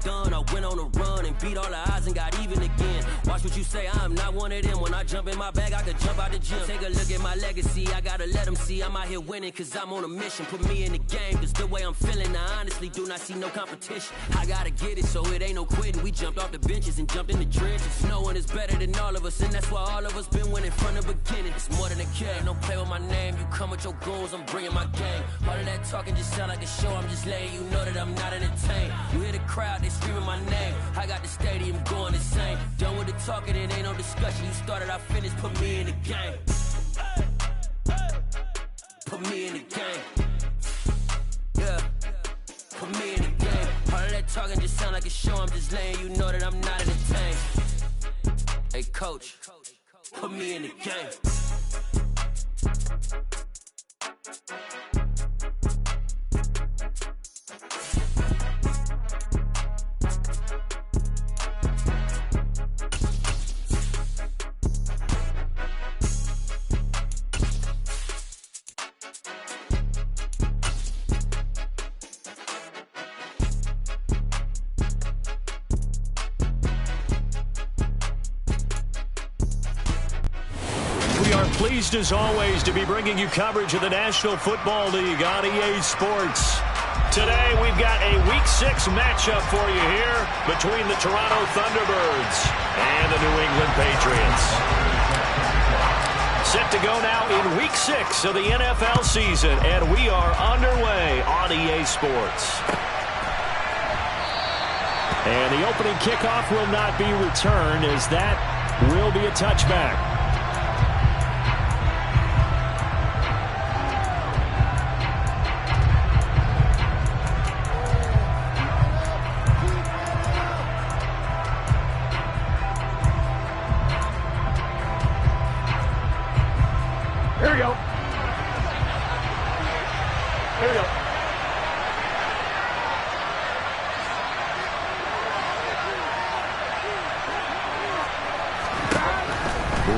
done. I went on a run and beat all the odds and got even again. Watch what you say, I'm not one of them. When I jump in my bag, I could jump out the gym. Take a look at my legacy, I gotta let them see I'm out here winning, cause I'm on a mission. Put me in the game, cause the way I'm feeling, I honestly do not see no competition. I gotta get it, so it ain't no quitting. We jumped off the benches and jumped in the trenches. No one is better than all of us, and that's why all of us been winning from the beginning. It's more than a game, don't play with my name. You come with your goons, I'm bringing my game. All of that talking just sound like a show, I'm just letting you know that I'm not entertained. You hear the crowd, they screaming my name. I got the stadium going insane. Done with the talking, it ain't no discussion. You started, I finished, put me in the game. Put me in the game. Yeah, put me in the game. All of that talking just sound like a show, I'm just letting you know that I'm not entertained. Hey coach, put me in the game. Pleased as always to be bringing you coverage of the National Football League on EA Sports. Today we've got a Week 6 matchup for you here between the Toronto Thunderbirds and the New England Patriots. Set to go now in Week 6 of the NFL season, and we are underway on EA Sports. And the opening kickoff will not be returned, as that will be a touchback. Here we go. Here we go.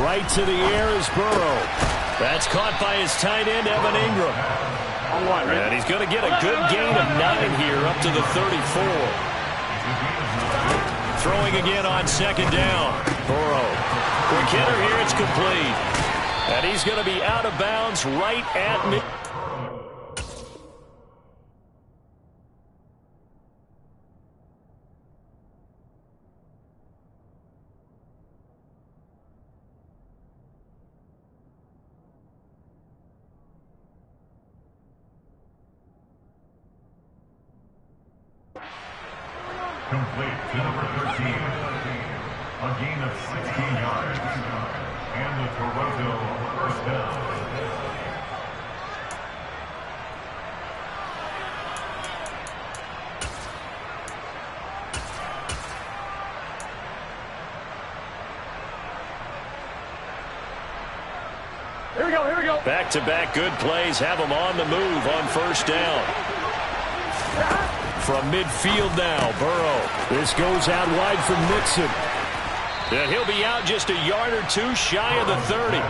Right to the air is Burrow. That's caught by his tight end, Evan Ingram. And he's going to get a good gain of 9 here up to the 34. Throwing again on second down. Burrow. Quick hitter here. It's complete. And he's going to be out of bounds right at mid. Complete to number 13. A gain of 16 yards. And the Toronto first down. Here we go, here we go. Back-to-back good plays have him on the move on first down. From midfield now, Burrow. This goes out wide from Mixon. And he'll be out just a yard or two shy of the 30.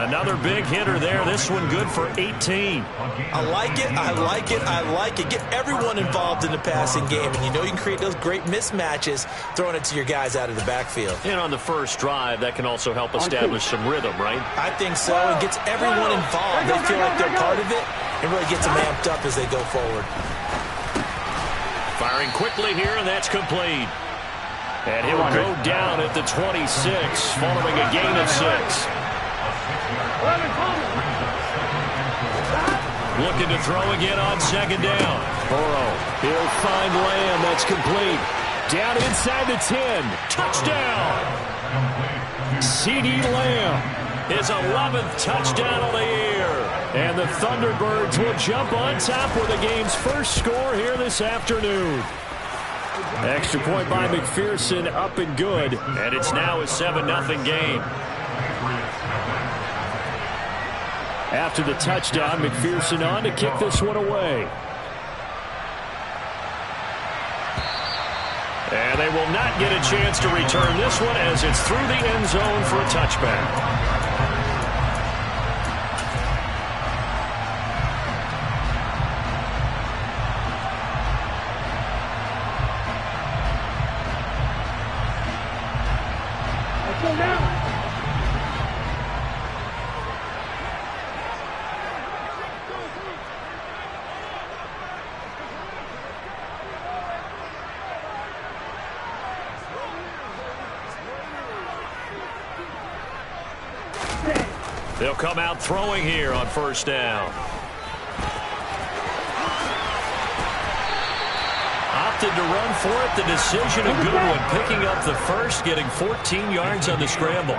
Another big hitter there. This one good for 18. I like it, I like it, I like it. Get everyone involved in the passing game, and you know you can create those great mismatches throwing it to your guys out of the backfield. And on the first drive, that can also help establish some rhythm, right? I think so. It gets everyone involved. They feel like they're part of it, and really gets them amped up as they go forward. Firing quickly here, and that's complete. And he'll go down at the 26, following a gain of 6. Looking to throw again on second down. Burrow, he'll find Lamb. That's complete. Down inside the 10. Touchdown! CeeDee Lamb, his 11th touchdown of the year. And the Thunderbirds will jump on top with the game's first score here this afternoon. Extra point by McPherson, up and good. And it's now a 7-0 game. After the touchdown, McPherson on to kick this one away. And they will not get a chance to return this one as it's through the end zone for a touchback. They'll come out throwing here on first down. Opted to run for it. The decision a good one. Picking up the first, getting 14 yards on the scramble.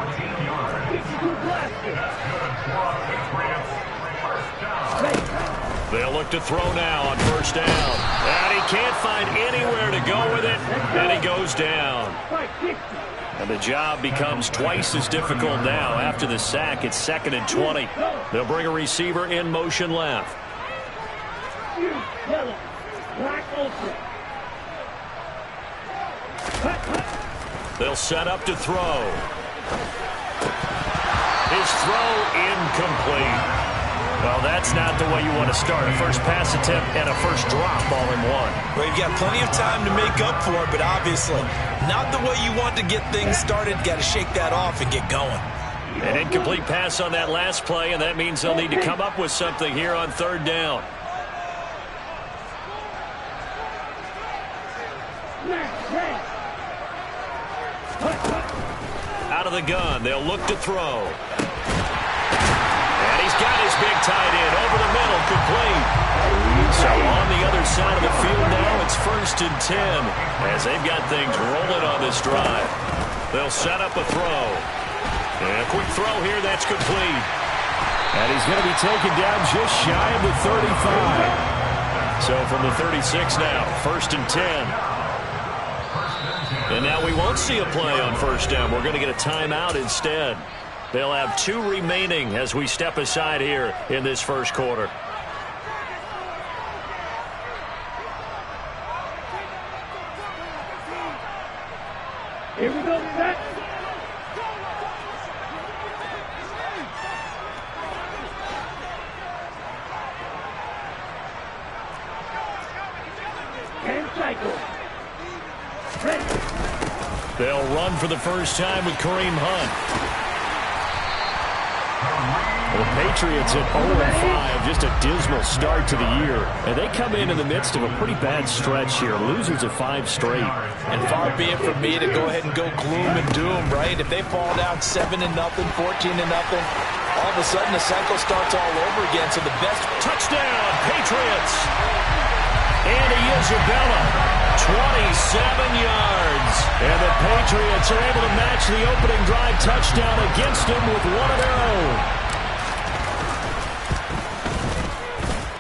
They'll look to throw now on first down. And he can't find anywhere to go with it. And he goes down. And the job becomes twice as difficult now. After the sack, it's 2nd and 20. They'll bring a receiver in motion left. They'll set up to throw. His throw incomplete. Well, that's not the way you want to start. A first pass attempt and a first drop all in one. Well, you've got plenty of time to make up for it, but obviously not the way you want to get things started. Got to shake that off and get going. An incomplete pass on that last play, and that means they'll need to come up with something here on third down. Out of the gun, they'll look to throw. And he's got his big tight end over the middle, complete. So on the other side of the field now, it's 1st and 10 as they've got things rolling on this drive. They'll set up a throw. And a quick throw here, that's complete. And he's going to be taken down just shy of the 35. So from the 36 now, 1st and 10. And now we won't see a play on first down. We're going to get a timeout instead. They'll have 2 remaining as we step aside here in this first quarter. Here we go, set. And cycle. Ready. They'll run for the first time with Kareem Hunt. The Patriots at 0-5, just a dismal start to the year. And they come in the midst of a pretty bad stretch here. Losers of 5 straight. And far be it from me to go ahead and go gloom and doom, right? If they fall down 7-0, 14-0, all of a sudden the cycle starts all over again. So the best touchdown, Patriots. Andy Isabella, 27 yards. And the Patriots are able to match the opening drive touchdown against them with one of their own.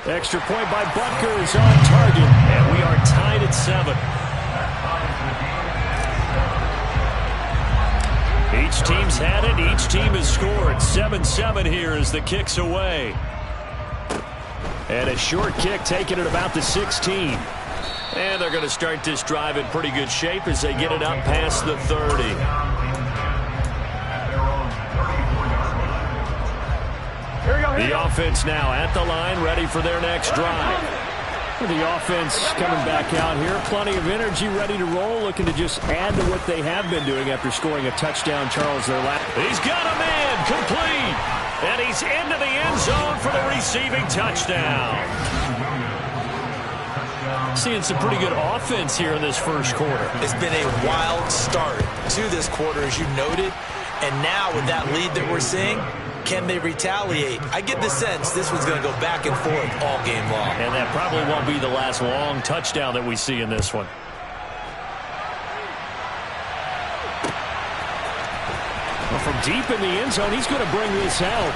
Extra point by Butker is on target, and we are tied at 7. Each team's had it. Each team has scored. 7-7 here as the kick's away. And a short kick taken at about the 16. And they're going to start this drive in pretty good shape as they get it up past the 30. The offense now at the line, ready for their next drive. The offense coming back out here. Plenty of energy, ready to roll, looking to just add to what they have been doing after scoring a touchdown, Charles, their last. He's got a man, complete. And he's into the end zone for the receiving touchdown. Seeing some pretty good offense here in this first quarter. It's been a wild start to this quarter, as you noted. And now with that lead that we're seeing, can they retaliate? I get the sense this one's going to go back and forth all game long. And that probably won't be the last long touchdown that we see in this one. Well, from deep in the end zone, he's going to bring this out.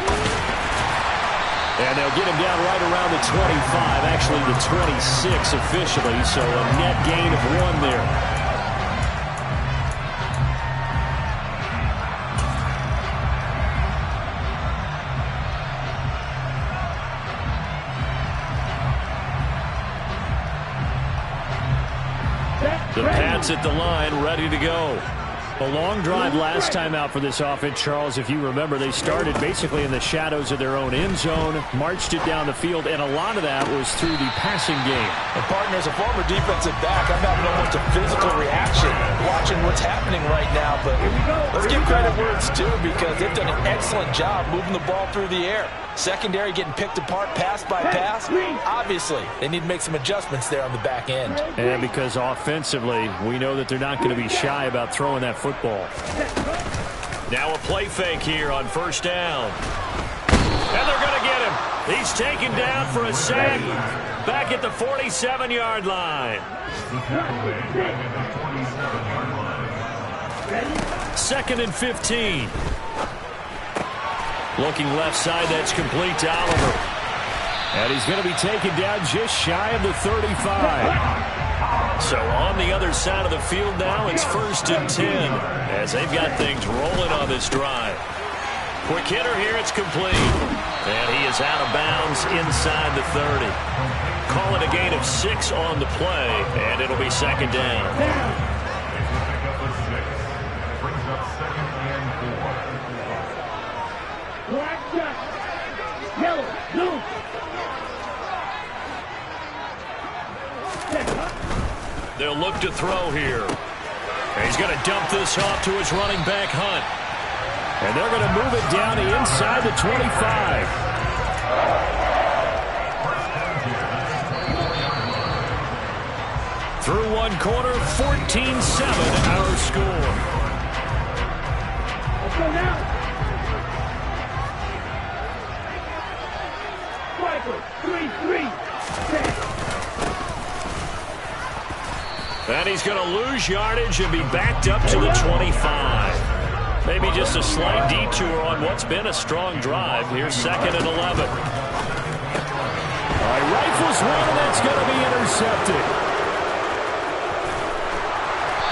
And they'll get him down right around the 25, actually the 26 officially, so a net gain of 1 there. The Pats at the line, ready to go. A long drive last time out for this offense, Charles. If you remember, they started basically in the shadows of their own end zone, marched it down the field, and a lot of that was through the passing game. And partner, as a former defensive back, I'm having almost a physical reaction question what's happening right now, but let's give credit where it's due because they've done an excellent job moving the ball through the air. Secondary getting picked apart pass by pass. Obviously, they need to make some adjustments there on the back end. And because offensively, we know that they're not going to be shy about throwing that football. Now a play fake here on first down. And they're going to get him. He's taken down for a sack back at the 47-yard line. Second and 15. Looking left side, that's complete to Oliver. And he's going to be taken down just shy of the 35. So on the other side of the field now, it's first and 10 as they've got things rolling on this drive. Quick hitter here, it's complete. And he is out of bounds inside the 30. Call it a gain of 6 on the play, and it'll be second down. Black shot. Yellow. Blue. They'll look to throw here. And he's going to dump this off to his running back, Hunt. And they're going to move it down to inside the 25. Through one quarter, 14-7 our score. Let's go now. Striker. 3-3. And he's going to lose yardage and be backed up to the 25. Maybe just a slight detour on what's been a strong drive. Here's second and 11. All right, rifles one, and that's going to be intercepted.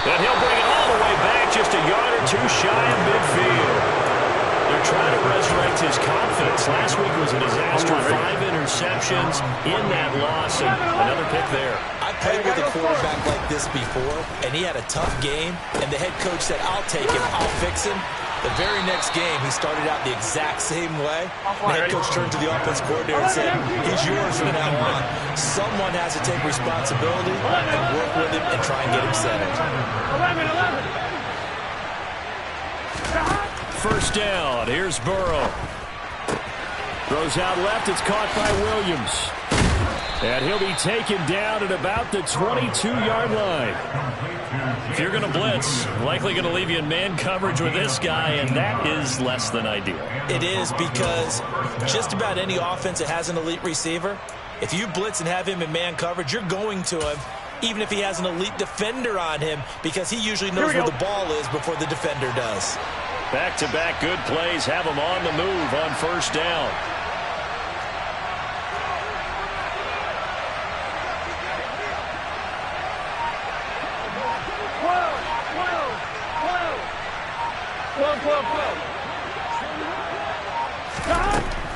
And he'll bring it all the way back, just a yard or two shy of midfield. They're trying to resurrect his confidence. Last week was a disaster. 5 interceptions in that loss, and another pick there. I played with a quarterback like this before, and he had a tough game, and the head coach said, I'll take him, I'll fix him. The very next game, he started out the exact same way. The head coach turned to the offense coordinator and said, he's yours from now on. Someone has to take responsibility and work with him and try and get him settled. 11. First down, here's Burrow. Throws out left, it's caught by Williams. And he'll be taken down at about the 22-yard line. If you're going to blitz, likely going to leave you in man coverage with this guy, and that is less than ideal. It is because just about any offense that has an elite receiver, if you blitz and have him in man coverage, you're going to him, even if he has an elite defender on him, because he usually knows where the ball is before the defender does. Back-to-back good plays have him on the move on first down.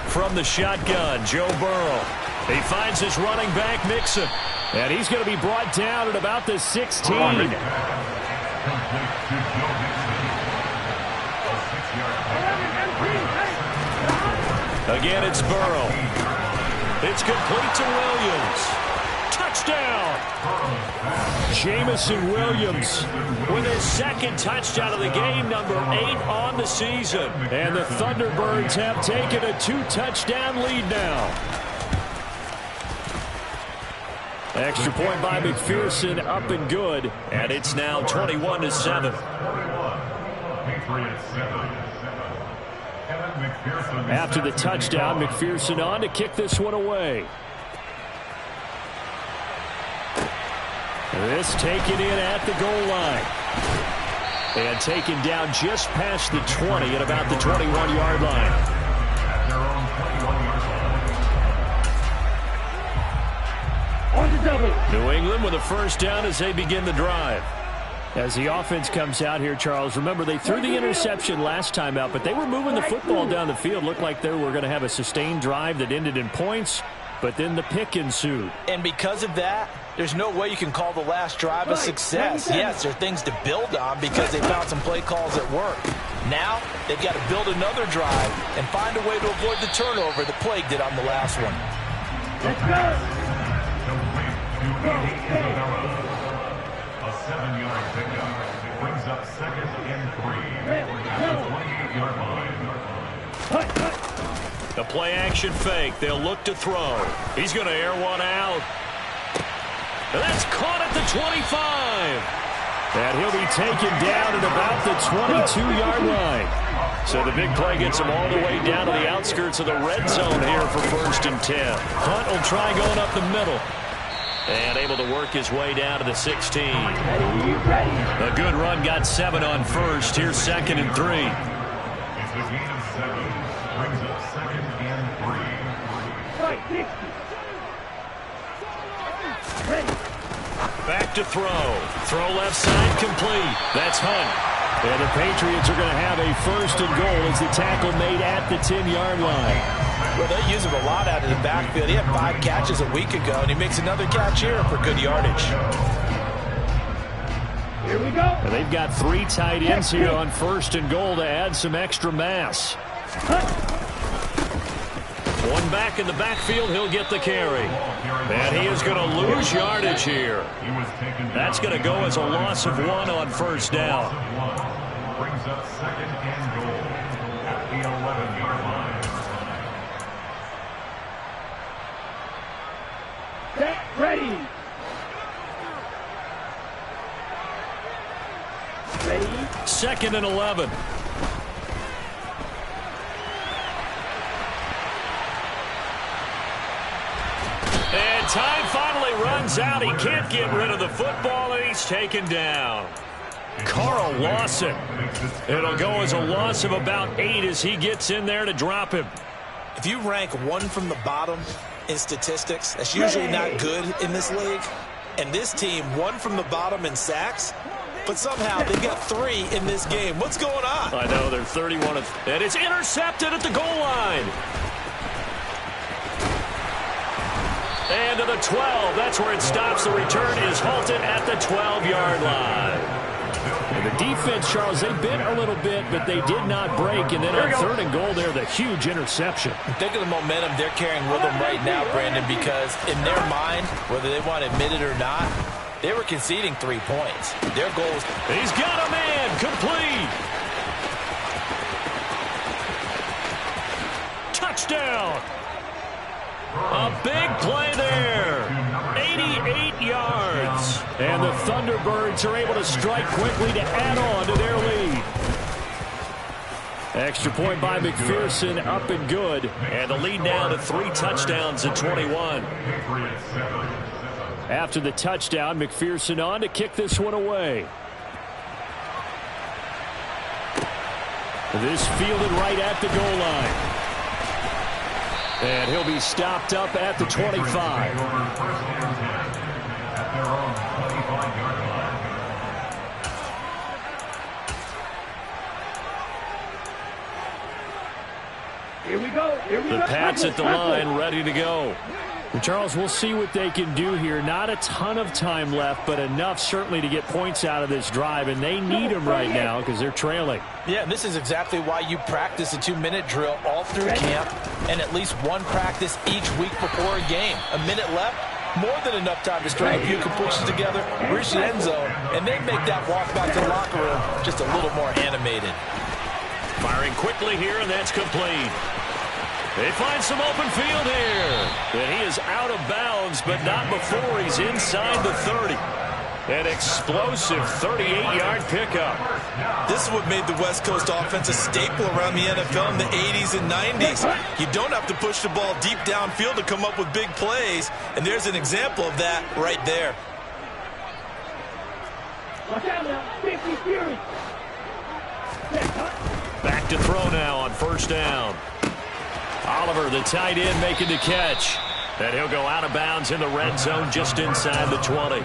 From the shotgun, Joe Burrow. He finds his running back, Mixon. And he's going to be brought down at about the 16. Again, it's Burrow. It's complete to Williams. Touchdown! Jamison Williams with his second touchdown of the game, number 8 on the season. And the Thunderbirds have taken a 2-touchdown lead now. Extra point by McPherson, up and good. And it's now 21-7. After the touchdown, McPherson on to kick this one away. This taken in at the goal line. And taken down just past the 20 at about the 21-yard line. On the double. New England with a first down as they begin the drive. As the offense comes out here, Charles, remember they threw the interception last time out, but they were moving the football down the field. Looked like they were going to have a sustained drive that ended in points, but then the pick ensued. And because of that, there's no way you can call the last drive a success. Yes, there are things to build on because they found some play calls that work. Now, they've got to build another drive and find a way to avoid the turnover that plagued it on the last one. Let's go. A 7-yard pickup. brings up 2nd and 3 at the 28-yard line. The play action fake. They'll look to throw. He's going to air one out. And that's caught at the 25. And he'll be taken down at about the 22-yard line. So the big play gets him all the way down to the outskirts of the red zone here for 1st and 10. Hunt will try going up the middle. And able to work his way down to the 16. A good run got 7 on 1st. Here's 2nd and 3. It's a gain of 7. Brings up 2nd and 3. Back to throw. Throw left side complete. That's Hunt. And the Patriots are going to have a 1st and goal as the tackle made at the 10-yard line. Well, they use him a lot out of the backfield. He had 5 catches a week ago, and he makes another catch here for good yardage. Here we go. And they've got 3 tight ends here on 1st and goal to add some extra mass. One back in the backfield, he'll get the carry. And he is going to lose yardage here. That's going to go as a loss of 1 on 1st down. Brings up 2nd and goal at the 11-yard line. Get ready. Ready. 2nd and 11. And time finally runs out. He can't get rid of the football, and he's taken down. Carl Lawson. It'll go as a loss of about 8 as he gets in there to drop him. If you rank 1 from the bottom in statistics, that's usually not good in this league. And this team, 1 from the bottom in sacks, but somehow they've got 3 in this game. What's going on? I know, they're 31. And it's intercepted at the goal line. And to the 12. That's where it stops. The return is halted at the 12-yard line. And the defense, Charles, they bent a little bit, but they did not break. And then on 3rd and goal there, the huge interception. Think of the momentum they're carrying with them right now, Brandon, because in their mind, whether they want to admit it or not, they were conceding 3 points. Their goal was... He's got a man complete. Touchdown. A big play there. 88 yards. And the Thunderbirds are able to strike quickly to add on to their lead. Extra point by McPherson, up and good. And the lead now to 3 touchdowns at 21. After the touchdown, McPherson on to kick this one away. This fielded right at the goal line. And he'll be stopped up at the 25. Here we go. Here we go. The Pats at the line, ready to go. And Charles, we'll see what they can do here. Not a ton of time left, but enough certainly to get points out of this drive, and they need them right now because they're trailing. Yeah, and this is exactly why you practice a 2-minute drill all through camp and at least 1 practice each week before a game. A minute left, more than enough time to string a few completions together, reach the end zone, and then make that walk back to the locker room just a little more animated. Firing quickly here, and that's complete. They find some open field here. And he is out of bounds, but not before he's inside the 30. An explosive 38-yard pickup. This is what made the West Coast offense a staple around the NFL in the 80s and 90s. You don't have to push the ball deep downfield to come up with big plays, and there's an example of that right there. Watch out now. 50 Fury. Back to throw now on 1st down. Oliver, the tight end, making the catch. And he'll go out of bounds in the red zone just inside the 20.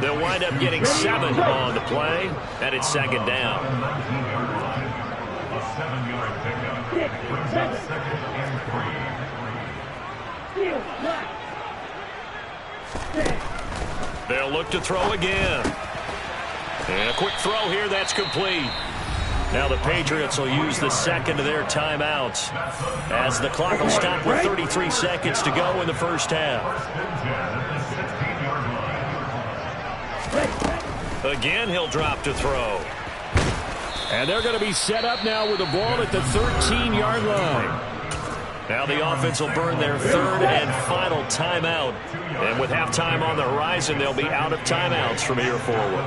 They'll wind up getting 7 on the play, and it's 2nd down. A 7-yard pickup brings up 2nd and 3. They'll look to throw again. And a quick throw here, that's complete. Now the Patriots will use the 2nd of their timeouts as the clock will stop with 33 seconds to go in the 1st half. Again, he'll drop to throw. And they're going to be set up now with the ball at the 13-yard line. Now the offense will burn their third and final timeout. And with halftime on the horizon, they'll be out of timeouts from here forward.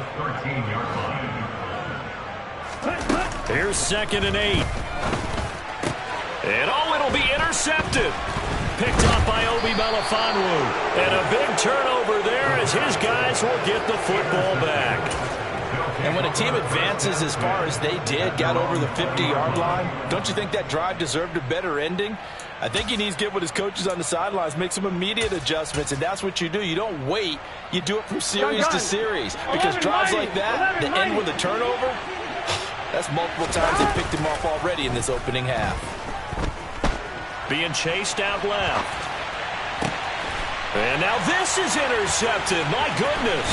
Here's 2nd and 8. And it'll be intercepted. Picked off by Obi Melifonwu. And a big turnover there as his guys will get the football back. And when a team advances as far as they did, got over the 50-yard line, don't you think that drive deserved a better ending? I think he needs to get with his coaches on the sidelines, make some immediate adjustments, and that's what you do. You don't wait. You do it from series to series. Because drives like that end with a turnover, that's multiple times they picked him off already in this opening half. Being chased out left. And now this is intercepted. My goodness.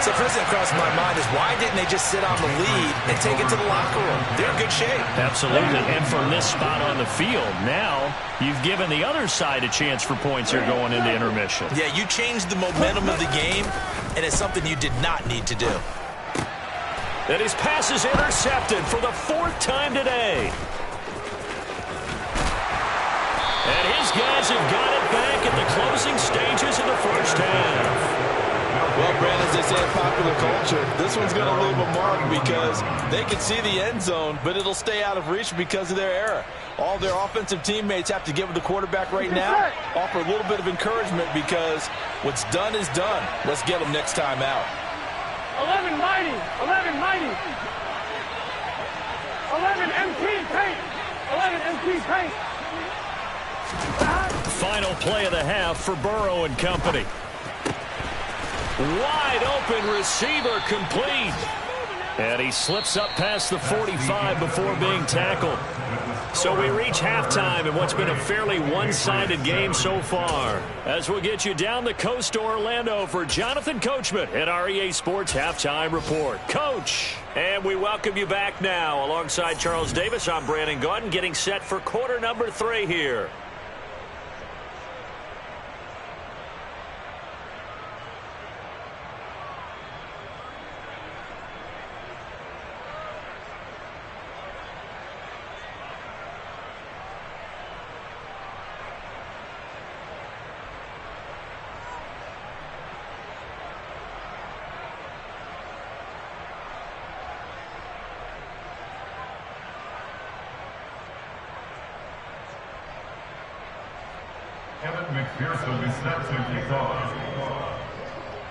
So first thing that crosses my mind is why didn't they just sit on the lead and take it to the locker room? They're in good shape. Absolutely. And from this spot on the field, now you've given the other side a chance for points here going into intermission. Yeah, you changed the momentum of the game, and it's something you did not need to do. And his pass is intercepted for the 4th time today. And his guys have got it back at the closing stages of the first half. Well, Brandon, as they say in popular culture, this one's going to leave a mark because they can see the end zone, but it'll stay out of reach because of their error. All their offensive teammates have to get with the quarterback right now, offer a little bit of encouragement because what's done is done. Let's get them next time out. 11 mighty. 11 mighty. 11 MT paint. 11 MT paint. Final play of the half for Burrow and company. Wide open receiver complete. And he slips up past the 45 before being tackled. So we reach halftime in what's been a fairly one-sided game so far. As we'll get you down the coast to Orlando for Jonathan Coachman at our EA Sports Halftime Report. Coach! And we welcome you back now. Alongside Charles Davis, I'm Brandon Gaudin, getting set for quarter number 3 here.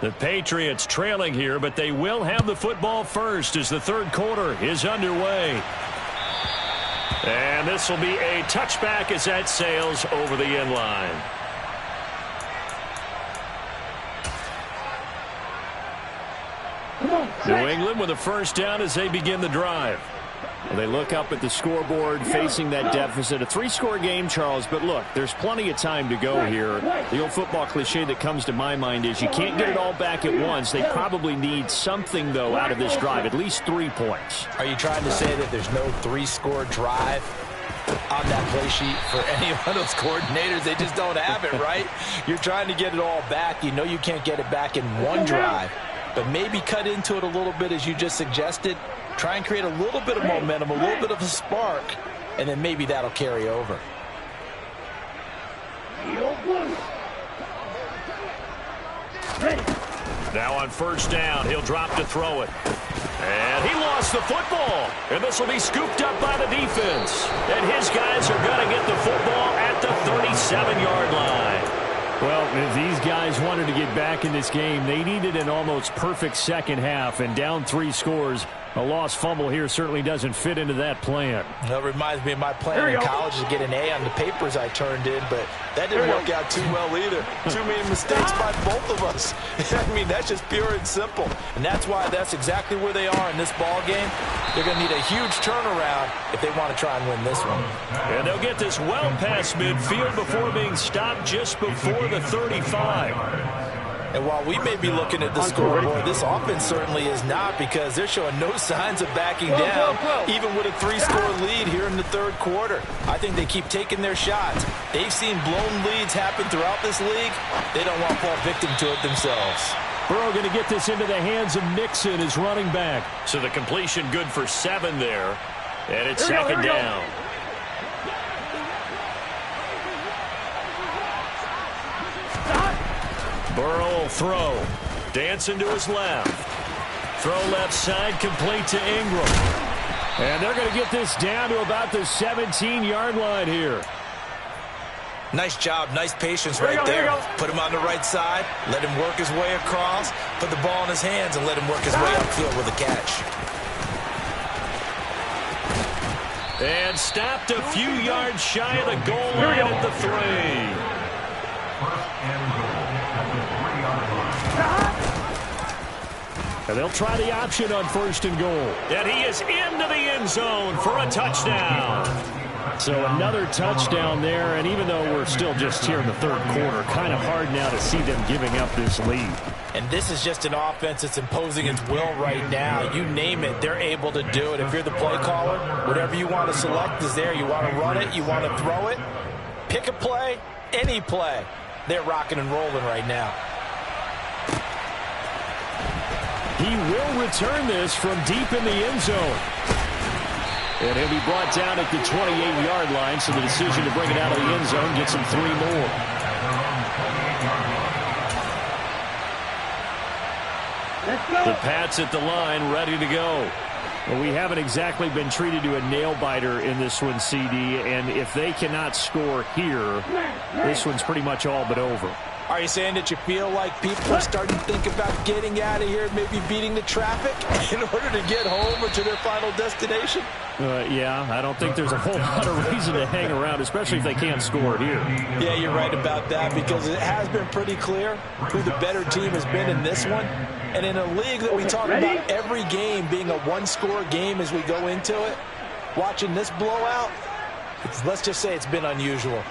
The Patriots trailing here, but they will have the football first as the third quarter is underway. And this will be a touchback as that sails over the end line. New England with a first down as they begin the drive. Well, they look up at the scoreboard facing that deficit. A 3-score game, Charles, but look, there's plenty of time to go here. The old football cliche that comes to my mind is you can't get it all back at once. They probably need something, though, out of this drive, at least 3 points. Are you trying to say that there's no 3-score drive on that play sheet for any one of those coordinators? They just don't have it, right? You're trying to get it all back. You know you can't get it back in one drive, but maybe cut into it a little bit as you just suggested. Try and create a little bit of momentum, a little bit of a spark, and then maybe that'll carry over. Now on first down, he'll drop to throw it. And he lost the football. And this will be scooped up by the defense. And his guys are going to get the football at the 37-yard line. Well, if these guys wanted to get back in this game, they needed an almost perfect second half. And down 3 scores, a lost fumble here certainly doesn't fit into that plan. That reminds me of my plan in college to get an A on the papers I turned in, but that didn't work out too well either. Too many mistakes by both of us. I mean, that's just pure and simple. And that's why that's exactly where they are in this ball game. They're going to need a huge turnaround if they want to try and win this one. And they'll get this well past midfield before being stopped just before the 35. And while we may be looking at the scoreboard, this offense certainly is not, because they're showing no signs of backing down, even with a 3-score lead here in the third quarter. I think they keep taking their shots. They've seen blown leads happen throughout this league. They don't want to fall victim to it themselves. Burrow going to get this into the hands of Nixon, his running back. So the completion good for 7 there. And it's second down. Burrow will throw. Dancing to his left. Throw left side, complete to Ingram. And they're going to get this down to about the 17-yard line here. Nice job, nice patience right there. Put him on the right side, let him work his way across, put the ball in his hands, and let him work his way upfield with a catch. And stopped a few yards shy of the goal line at the 3. First and goal at the 3-yard line. And they'll try the option on first and goal. And he is into the end zone for a touchdown. So another touchdown there, and even though we're still just here in the third quarter, kind of hard now to see them giving up this lead. And this is just an offense that's imposing its will right now. You name it, they're able to do it. If you're the play caller, whatever you want to select is there. You want to run it, you want to throw it. Pick a play, any play. They're rocking and rolling right now. He will return this from deep in the end zone. And he'll be brought down at the 28-yard line, so the decision to bring it out of the end zone gets him 3 more. The Pats at the line, ready to go. Well, we haven't exactly been treated to a nail-biter in this one, CD, and if they cannot score here, this one's pretty much all but over. Are you saying that you feel like people are starting to think about getting out of here, maybe beating the traffic in order to get home or to their final destination? Yeah, I don't think there's a whole lot of reason to hang around, especially if they can't score it here. Yeah, you're right about that, because it has been pretty clear who the better team has been in this one. And in a league that we talk about every game being a one-score game as we go into it, watching this blowout, let's just say it's been unusual.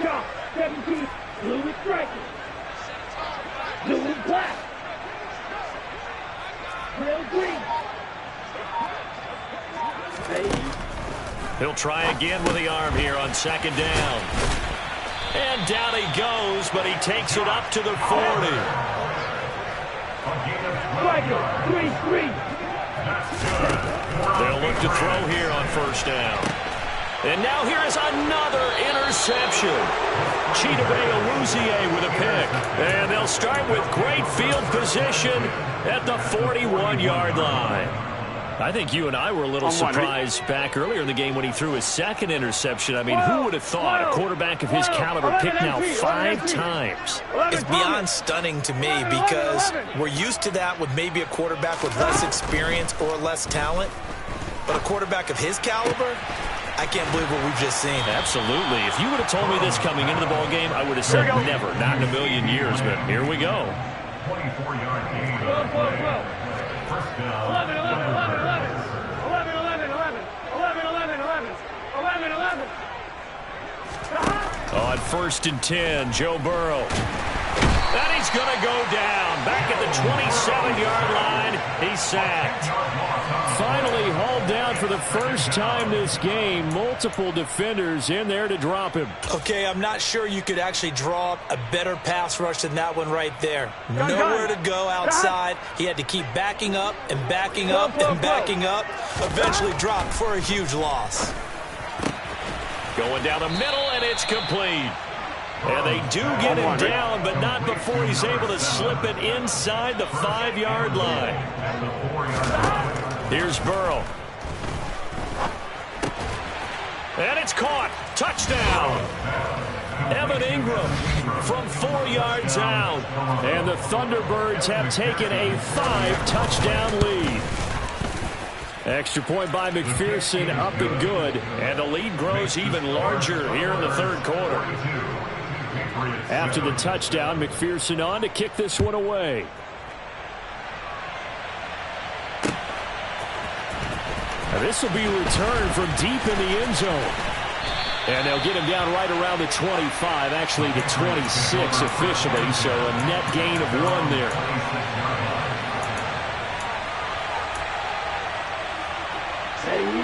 Shot, 17, blue is striking. Blue is black. Real green. He'll try again with the arm here on second down. And down he goes, but he takes it up to the 40. Striker, 3-3. They'll look to throw here on first down. And now here is another interception. Chidobe Awuzie with a pick. And they'll start with great field position at the 41-yard line. I think you and I were a little surprised back earlier in the game when he threw his second interception. I mean, who would have thought a quarterback of his caliber picked now 5 times? It's beyond stunning to me, because we're used to that with maybe a quarterback with less experience or less talent. But a quarterback of his caliber, I can't believe what we've just seen. Absolutely. If you would have told me this coming into the ball game, I would have said never, not in a million years. But here we go. 24-yard gain. First down. 11, 11, 11, 11. 11, 11, 11. 11, 11, 11. 11, 11. On first and 10, Joe Burrow. And he's going to go down. Back at the 27-yard line, he's sacked. Finally hauled down for the first time this game. Multiple defenders in there to drop him. Okay, I'm not sure you could actually draw up a better pass rush than that one right there. Nowhere to go outside. He had to keep backing up and backing up and backing up. Eventually dropped for a huge loss. Going down the middle, and it's complete. And they do get him down, but not before he's able to slip it inside the 5-yard line. Here's Burrow. And it's caught. Touchdown. Evan Ingram from 4 yards out. And the Thunderbirds have taken a 5-touchdown lead. Extra point by McPherson, up and good. And the lead grows even larger here in the third quarter. After the touchdown, McPherson on to kick this one away. And this will be returned from deep in the end zone. And they'll get him down right around the 25, actually the 26 officially, so a net gain of 1 there.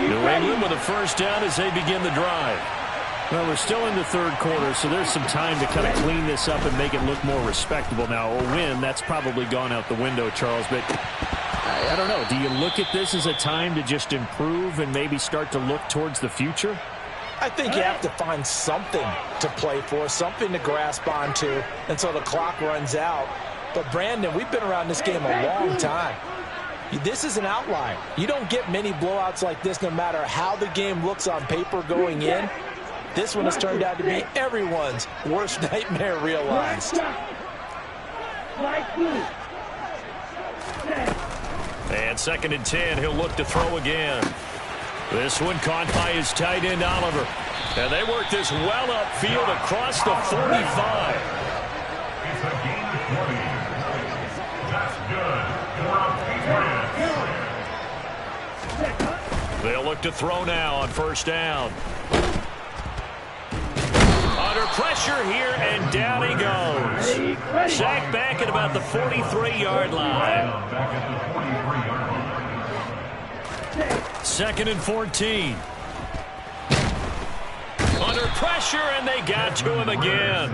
New England with a first down as they begin the drive. Well, we're still in the third quarter, so there's some time to kind of clean this up and make it look more respectable. Now, a win, that's probably gone out the window, Charles, but I don't know. Do you look at this as a time to just improve and maybe start to look towards the future? I think you have to find something to play for, something to grasp onto until the clock runs out. But, Brandon, we've been around this game a long time. This is an outlier. You don't get many blowouts like this no matter how the game looks on paper going in. This one has turned out to be everyone's worst nightmare realized. And 2nd and 10, he'll look to throw again. This one caught by his tight end, Oliver. And they work this well upfield across the 45. It's a gain of 20. That's good. They'll look to throw now on first down. Under pressure here, and down he goes. Sacked back at about the 43-yard line. 2nd and 14. Under pressure, and they got to him again.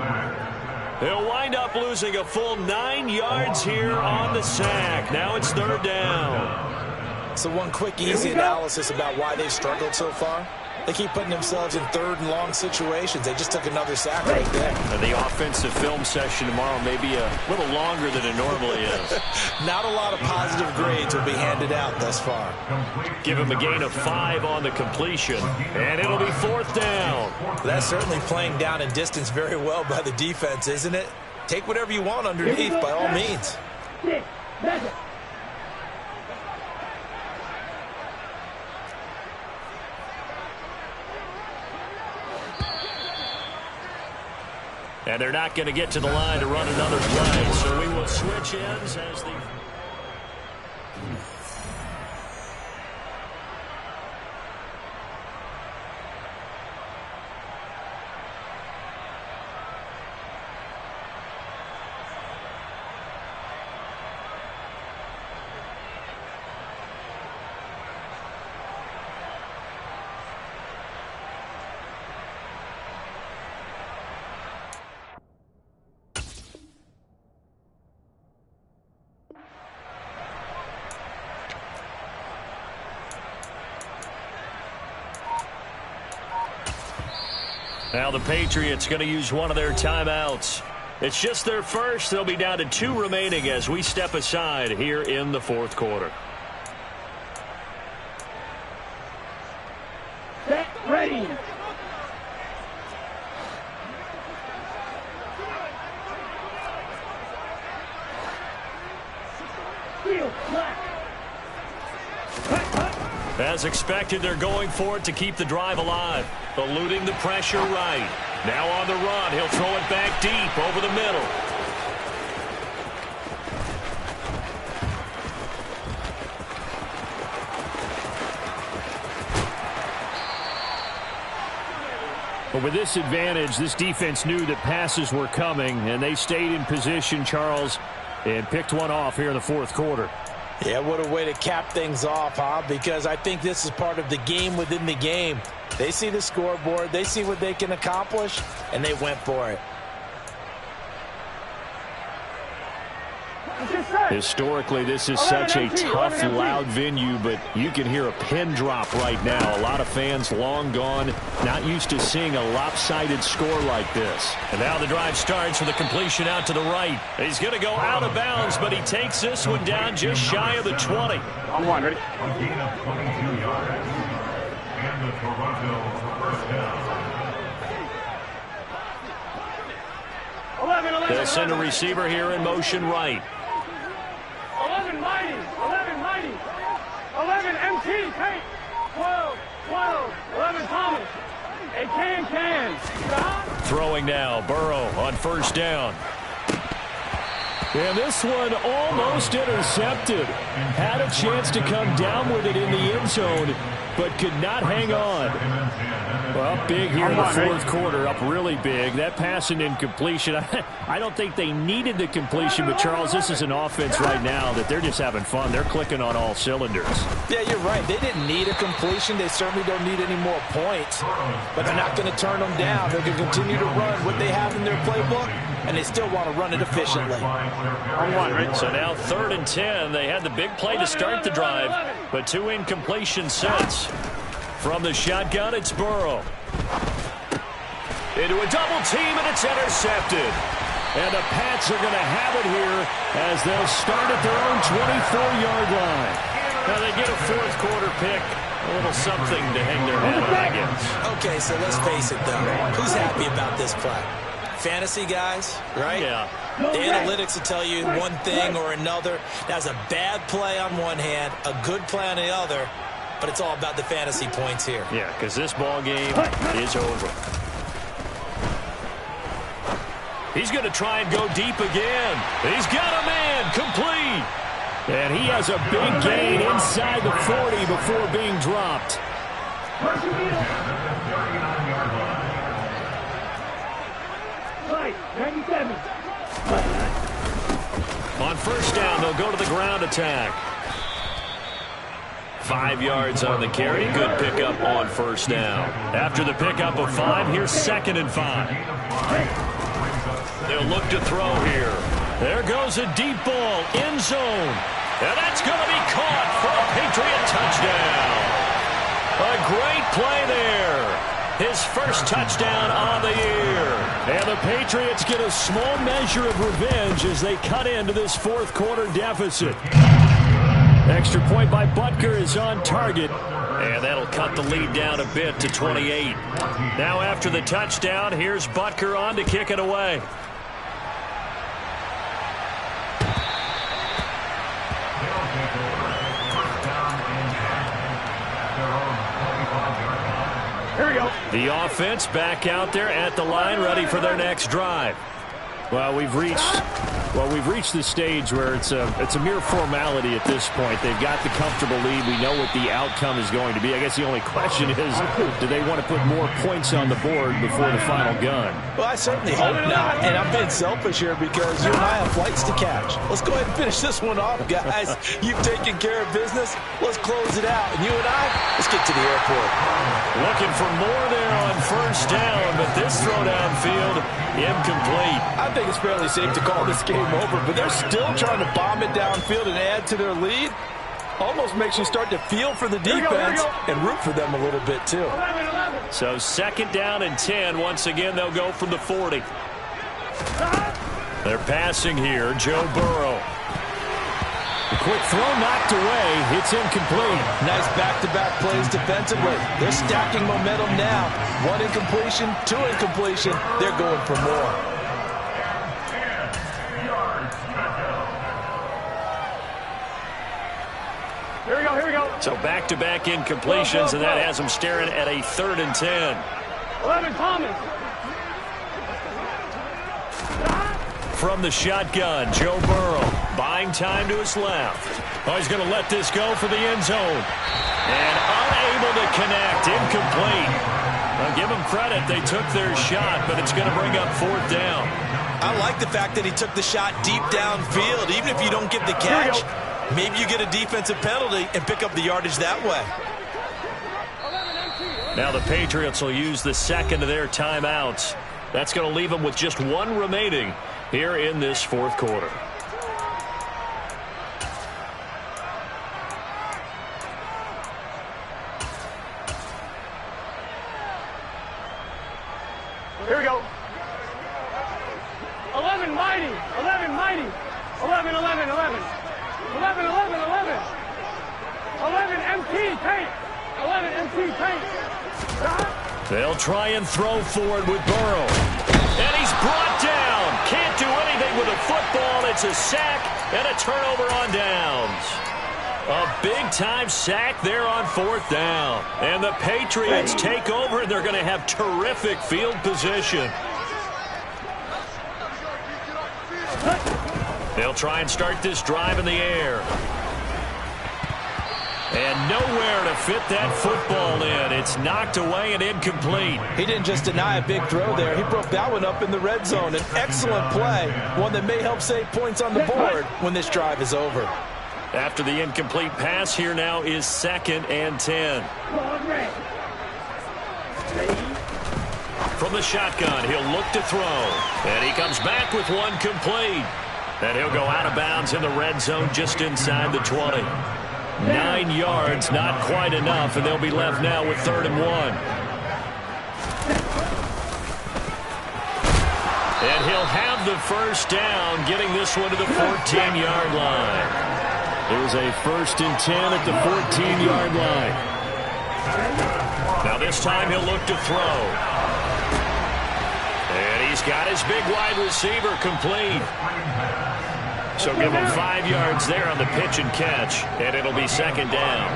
They'll wind up losing a full 9 yards here on the sack. Now it's 3rd down. So one quick, easy analysis about why they've struggled so far. They keep putting themselves in 3rd and long situations. They just took another sack right there. And the offensive film session tomorrow may be a little longer than it normally is. Not a lot of positive grades will be handed out thus far. Give him a gain of 5 on the completion. And it'll be 4th down. That's certainly playing down in distance very well by the defense, isn't it? Take whatever you want underneath by all means. And they're not going to get to the line to run another play. So we will switch ends as the... Now the Patriots going to use one of their timeouts. It's just their first. They'll be down to 2 remaining as we step aside here in the 4th quarter. Set, ready. Field, black. As expected, they're going for it to keep the drive alive. Eluding the pressure right. Now on the run. He'll throw it back deep over the middle. But with this advantage, this defense knew that passes were coming, and they stayed in position, Charles, and picked one off here in the 4th quarter. Yeah, what a way to cap things off, huh? Because I think this is part of the game within the game. They see the scoreboard, they see what they can accomplish, and they went for it. Historically, this is such a tough, loud venue, but you can hear a pin drop right now. A lot of fans long gone, not used to seeing a lopsided score like this. And now the drive starts with a completion out to the right. He's going to go out of bounds, but he takes this one down just shy of the 20. On one, ready? A gain of 22 yards. And the Toronto first down. 11. They'll send a receiver here in motion right. 11 mighty. 11 mighty. 11 MT. Hey. 12. 11 Thomas. A can. Stop. Throwing now. Burrow on first down. And this one almost intercepted. Had a chance to come down with it in the end zone, but could not hang on. Well, Up big here in the fourth quarter, up really big. That pass and incompletion, I don't think they needed the completion, but Charles, this is an offense right now that they're just having fun. They're clicking on all cylinders. Yeah, you're right. They didn't need a completion. They certainly don't need any more points, but they're not going to turn them down. They're going to continue to run what they have in their playbook, and they still want to run it efficiently. So now 3rd and 10. They had the big play to start the drive, but 2 incompletion sets. From the shotgun, it's Burrow. Into a double team, and it's intercepted. And the Pats are going to have it here as they'll start at their own 24-yard line. Now they get a fourth quarter pick. A little something to hang their head on, I guess. Okay, so let's face it, though. Who's happy about this play? Fantasy guys, right? Yeah. The analytics will tell you one thing or another. That's a bad play on one hand, a good play on the other, but it's all about the fantasy points here. Yeah, because this ball game is over. He's going to try and go deep again. He's got a man, complete. And he has a big gain inside the 40 before being dropped. On first down, they'll go to the ground attack. 5 yards on the carry. Good pickup on first down. After the pickup of 5, here's 2nd and 5. They'll look to throw here. There goes a deep ball, end zone. And that's going to be caught for a Patriot touchdown. A great play there. His first touchdown on the year. And the Patriots get a small measure of revenge as they cut into this fourth quarter deficit. Extra point by Butker is on target. And that'll cut the lead down a bit to 28. Now after the touchdown, here's Butker on to kick it away. Here we go. The offense back out there at the line, ready for their next drive. Well, we've reached the stage where it's a mere formality at this point. They've got the comfortable lead. We know what the outcome is going to be. I guess the only question is, do they want to put more points on the board before the final gun? Well, I certainly hope not, and I'm being selfish here because you and I have flights to catch. Let's go ahead and finish this one off, guys. You've taken care of business. Let's close it out. And you and I, let's get to the airport. Looking for more there on first down, but this throw downfield, incomplete. I think it's fairly safe to call this game over, but they're still trying to bomb it downfield and add to their lead. Almost makes you start to feel for the defense and root for them a little bit, too. So 2nd down and 10. Once again, they'll go from the 40. They're passing here. Joe Burrow. A quick throw knocked away. It's incomplete. Nice back-to-back plays defensively. They're stacking momentum now. 1 incompletion, 2 incompletion. They're going for more. Here we go. So back-to-back incompletions, and that has them staring at a 3rd and 10. 11, Thomas. From the shotgun, Joe Burrow buying time to his left. Oh, he's going to let this go for the end zone. And unable to connect, incomplete. I'll give them credit. They took their shot, but it's going to bring up 4th down. I like the fact that he took the shot deep downfield. Even if you don't get the catch, maybe you get a defensive penalty and pick up the yardage that way. Now the Patriots will use the 2nd of their timeouts. That's going to leave them with just 1 remaining here in this fourth quarter. Here we go. 11, mighty. 11, mighty. 11, 11, 11. 11, 11, 11. 11, MT, paint. 11, MT, paint. They'll try and throw forward with Burrow. And he's brought down. Can't do anything with a football. It's a sack and a turnover on downs. A big-time sack there on 4th down. And the Patriots take over, and they're going to have terrific field position. They'll try and start this drive in the air. And nowhere to fit that football in. It's knocked away and incomplete. He didn't just deny a big throw there. He broke that one up in the red zone. An excellent play, one that may help save points on the board when this drive is over. After the incomplete pass, here now is 2nd and 10. From the shotgun, he'll look to throw. And he comes back with one complete. And he'll go out of bounds in the red zone just inside the 20. 9 yards, not quite enough, and they'll be left now with 3rd and 1. And he'll have the first down, getting this one to the 14-yard line. There's a 1st and 10 at the 14-yard line. Now this time he'll look to throw. And he's got his big wide receiver complete. So give him 5 yards there on the pitch and catch, and it'll be 2nd down.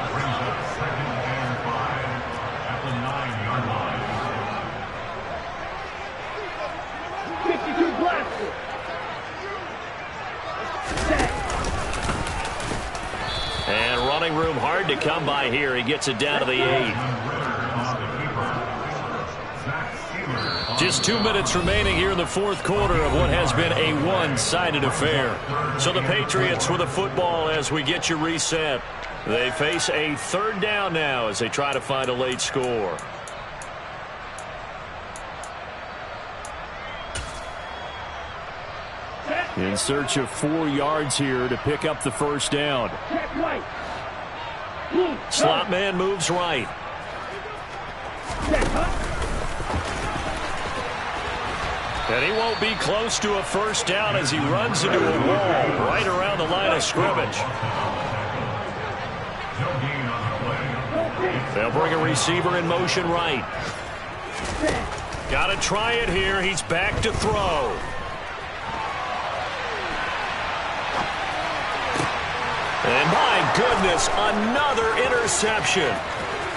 And running room hard to come by here. He gets it down to the 8. Just 2 minutes remaining here in the 4th quarter of what has been a one-sided affair. So the Patriots with the football as we get you reset. They face a 3rd down now as they try to find a late score. In search of 4 yards here to pick up the first down. Slot man moves right. And he won't be close to a first down as he runs into a wall right around the line of scrimmage. They'll bring a receiver in motion right. Got to try it here. He's back to throw. And my goodness, another interception.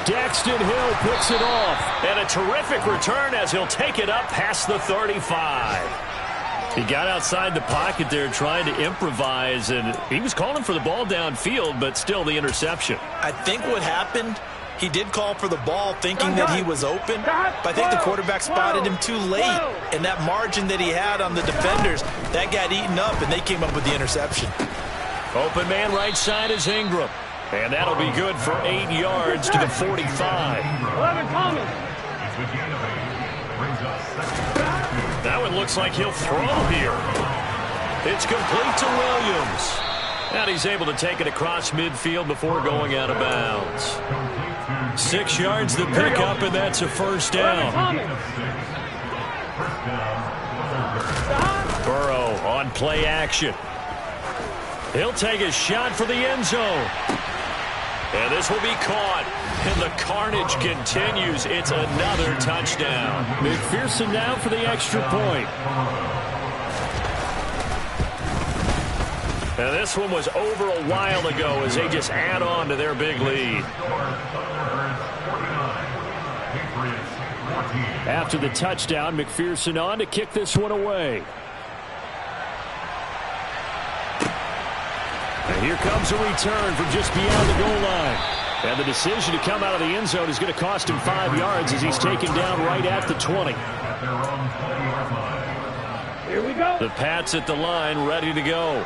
Daxton Hill picks it off. And a terrific return as he'll take it up past the 35. He got outside the pocket there trying to improvise, and he was calling for the ball downfield, but still the interception. I think what happened, he did call for the ball thinking that he was open, but I think the quarterback spotted him too late. And that margin that he had on the defenders, that got eaten up, and they came up with the interception. Open man right side is Ingram. And that'll be good for 8 yards to the 45. 11 Thomas. That one looks like he'll throw here. It's complete to Williams. And he's able to take it across midfield before going out of bounds. 6 yards to pick up, and that's a first down. Burrow on play action. He'll take a shot for the end zone. And this will be caught. And the carnage continues. It's another touchdown. McPherson now for the extra point. And this one was over a while ago as they just add on to their big lead. After the touchdown, McPherson on to kick this one away. And here comes a return from just beyond the goal line. And the decision to come out of the end zone is going to cost him 5 yards as he's taken down right at the 20. Here we go. The Pats at the line ready to go.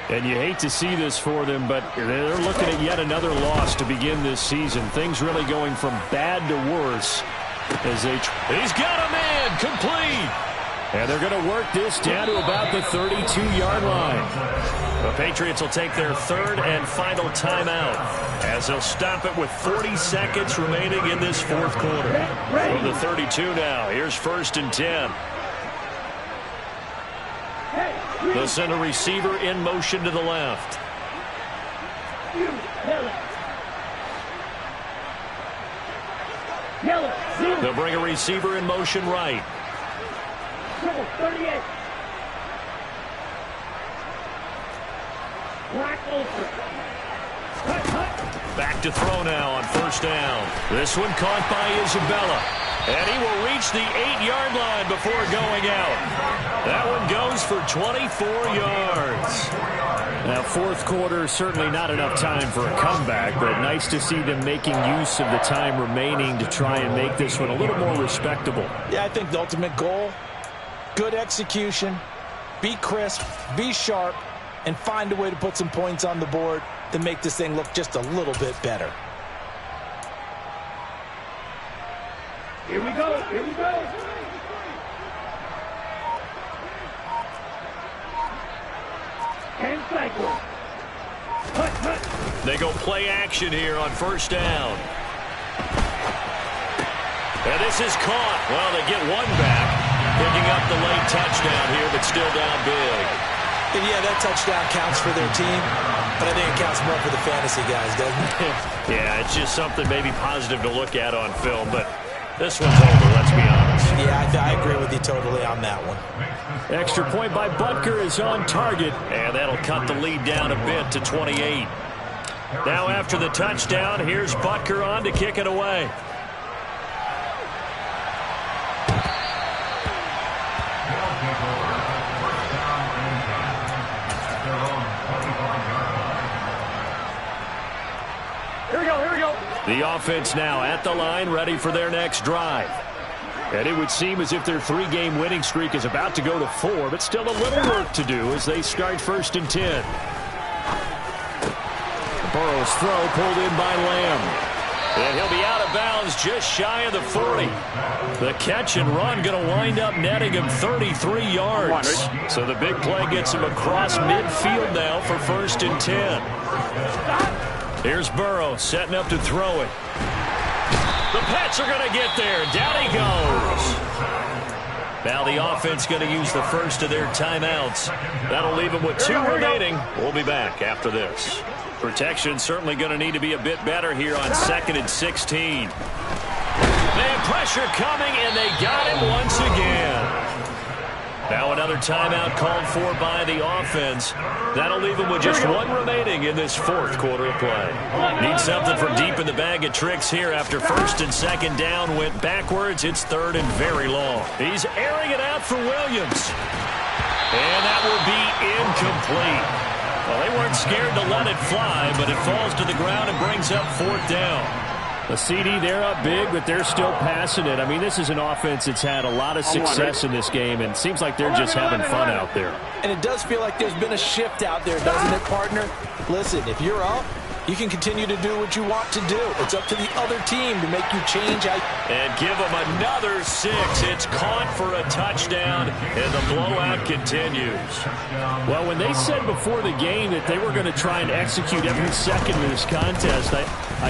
And you hate to see this for them, but they're looking at yet another loss to begin this season. Things really going from bad to worse as they... He's got him in, complete. And they're going to work this down to about the 32-yard line. The Patriots will take their 3rd and final timeout as they'll stop it with 40 seconds remaining in this 4th quarter. From the 32 now, here's 1st and 10. They'll send a receiver in motion to the left. They'll bring a receiver in motion right. 38. Back to throw now on 1st down. This one caught by Isabella. And he will reach the 8-yard line before going out. That one goes for 24 yards. Now, fourth quarter, certainly not enough time for a comeback, but nice to see them making use of the time remaining to try and make this one a little more respectable. Yeah, I think the ultimate goal, good execution, be crisp, be sharp, and find a way to put some points on the board to make this thing look just a little bit better. Here we go. Here we go. And cycle. Hut. They go play action here on first down. And this is caught. Well, they get one back, picking up the late touchdown here, but still down big. And yeah, that touchdown counts for their team, but I think it counts more for the fantasy guys, doesn't it? Yeah, it's just something maybe positive to look at on film, but this one's over, let's be honest. Yeah, I agree with you totally on that one. Extra point by Butker is on target, and that'll cut the lead down a bit to 28. Now after the touchdown, here's Butker on to kick it away. Here we go. The offense now at the line, ready for their next drive. And it would seem as if their 3-game winning streak is about to go to 4, but still a little work to do as they start 1st and 10. Burrow's throw pulled in by Lamb. And he'll be out of bounds just shy of the 40. The catch and run going to wind up netting him 33 yards. So the big play gets him across midfield now for 1st and 10. Here's Burrow setting up to throw it. The Pats are going to get there. Down he goes. Now the offense going to use the first of their timeouts. That'll leave them with 2 remaining. We'll be back after this. Protection certainly going to need to be a bit better here on 2nd and 16. They have pressure coming, and they got him once again. Now another timeout called for by the offense. That'll leave them with just 1 remaining in this 4th quarter of play. Need something from deep in the bag of tricks here after 1st and 2nd down went backwards. It's 3rd and very long. He's airing it out for Williams. And that will be incomplete. Well, they weren't scared to let it fly, but it falls to the ground and brings up 4th down. A CD, they're up big, but they're still passing it. I mean, this is an offense that's had a lot of success in this game, and it seems like they're just having fun out there. And it does feel like there's been a shift out there, doesn't it, partner? Listen, if you're up, you can continue to do what you want to do. It's up to the other team to make you change. And give them another 6. It's caught for a touchdown, and the blowout continues. Well, when they said before the game that they were going to try and execute every second of this contest, I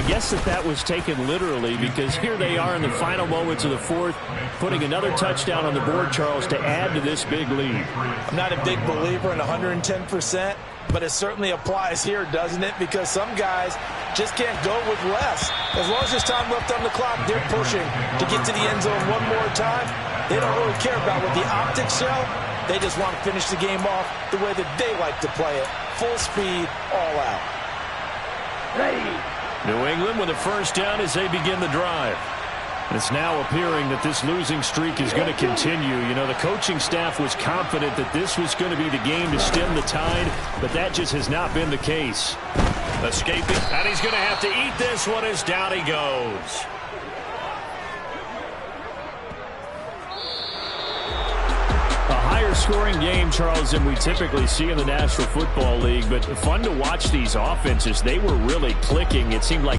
guess that was taken literally, because here they are in the final moments of the 4th, putting another touchdown on the board, Charles, to add to this big lead. I'm not a big believer in 110%. But it certainly applies here, doesn't it? Because some guys just can't go with less. As long as there's time left on the clock, they're pushing to get to the end zone one more time. They don't really care about what the optics show. They just want to finish the game off the way that they like to play it. Full speed, all out. Ready. New England with a 1st down as they begin the drive. It's now appearing that this losing streak is going to continue. You know, the coaching staff was confident that this was going to be the game to stem the tide, but that just has not been the case. Escaping, and he's going to have to eat this one as down he goes. A higher scoring game, Charles, than we typically see in the National Football League, but fun to watch these offenses. They were really clicking. It seemed like